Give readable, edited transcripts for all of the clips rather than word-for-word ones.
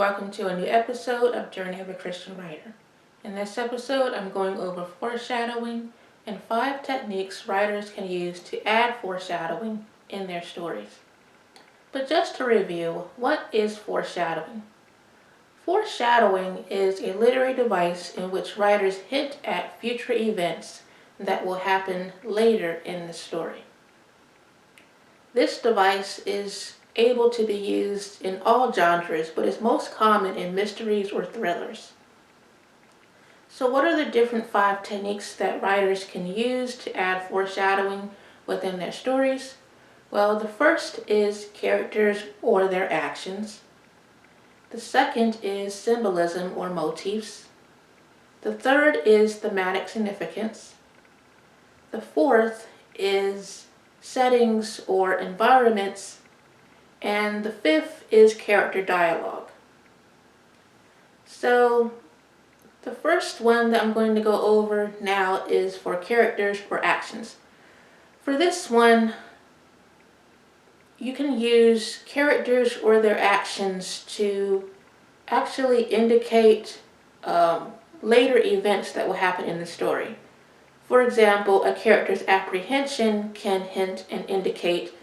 welcome to a new episode of Journey of a Christian Writer. In this episode, I'm going over foreshadowing and 5 techniques writers can use to add foreshadowing in their stories. But just to review, what is foreshadowing? Foreshadowing is a literary device in which writers hint at future events that will happen later in the story. This device is able to be used in all genres, but is most common in mysteries or thrillers. So what are the different 5 techniques that writers can use to add foreshadowing within their stories? Well, the first is characters or their actions. The second is symbolism or motifs. The third is thematic significance. The fourth is settings or environments. And the 5th is character dialogue. So the first one that I'm going to go over now is for characters or actions. For this one, you can use characters or their actions to actually indicate later events that will happen in the story. For example, a character's apprehension can hint and indicate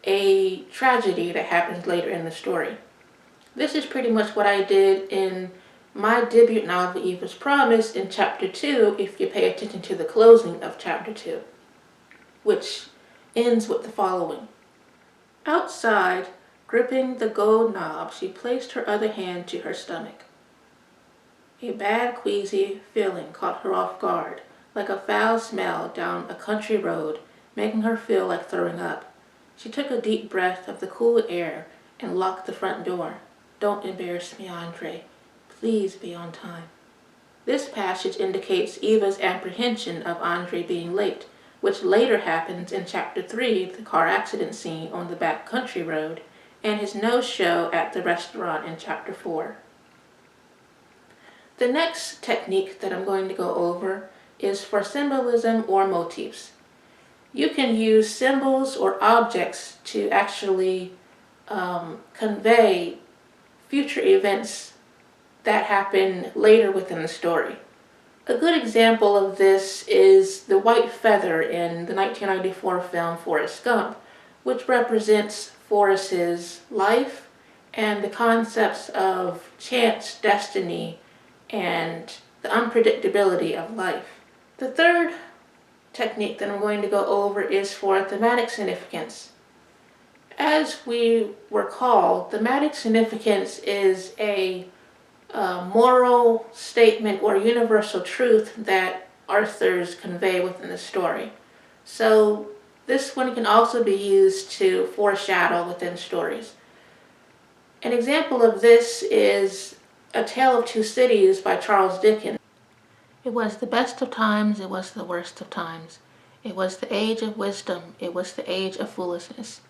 a tragedy that happens later in the story. This is pretty much what I did in my debut novel, Eva's Promise, in chapter 2, if you pay attention to the closing of chapter 2, which ends with the following. Outside, gripping the gold knob, she placed her other hand to her stomach. A bad, queasy feeling caught her off guard, like a foul smell down a country road, making her feel like throwing up. She took a deep breath of the cool air and locked the front door. Don't embarrass me, Andre. Please be on time. This passage indicates Eva's apprehension of Andre being late, which later happens in chapter 3, the car accident scene on the back country road, and his no-show at the restaurant in chapter 4. The next technique that I'm going to go over is for symbolism or motifs. You can use symbols or objects to actually convey future events that happen later within the story. A good example of this is the white feather in the 1994 film Forrest Gump, which represents Forrest's life and the concepts of chance, destiny, and the unpredictability of life. The third technique that I'm going to go over is for thematic significance. As we recall, thematic significance is a moral statement or universal truth that authors convey within the story. So this one can also be used to foreshadow within stories. An example of this is A Tale of Two Cities by Charles Dickens. It was the best of times, it was the worst of times. It was the age of wisdom, it was the age of foolishness.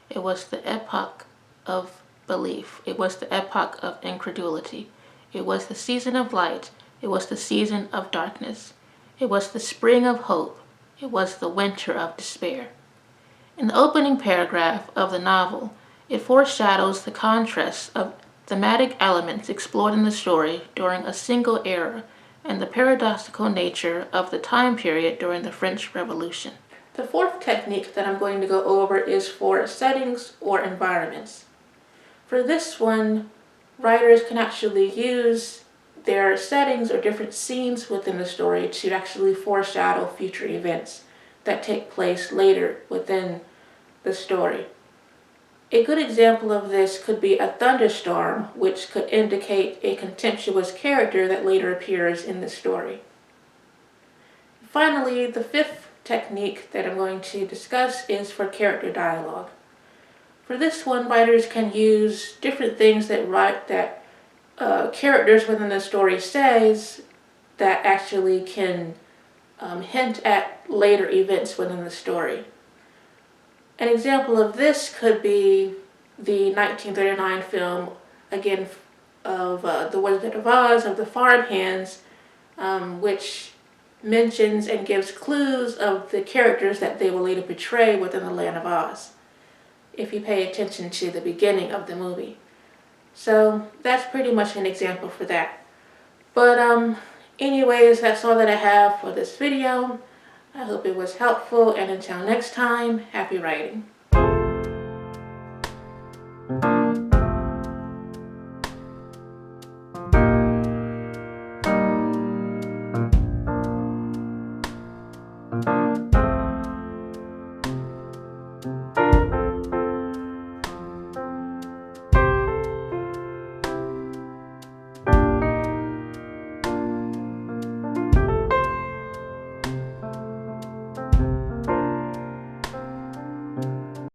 It was the epoch of belief, it was the epoch of incredulity. It was the season of light, it was the season of darkness. It was the spring of hope, it was the winter of despair. In the opening paragraph of the novel, it foreshadows the contrast of thematic elements explored in the story during a single era and the paradoxical nature of the time period during the French Revolution. The fourth technique that I'm going to go over is for settings or environments. For this one, writers can actually use their settings or different scenes within the story to actually foreshadow future events that take place later within the story. A good example of this could be a thunderstorm, which could indicate a contemptuous character that later appears in the story. Finally, the 5th technique that I'm going to discuss is for character dialogue. For this one, writers can use different things that characters within the story says that actually can hint at later events within the story. An example of this could be the 1939 film, again, of The Wizard of Oz, of the farmhands, which mentions and gives clues of the characters that they will later portray within the land of Oz, if you pay attention to the beginning of the movie. So that's pretty much an example for that. But anyways, that's all that I have for this video. I hope it was helpful, and until next time, happy writing.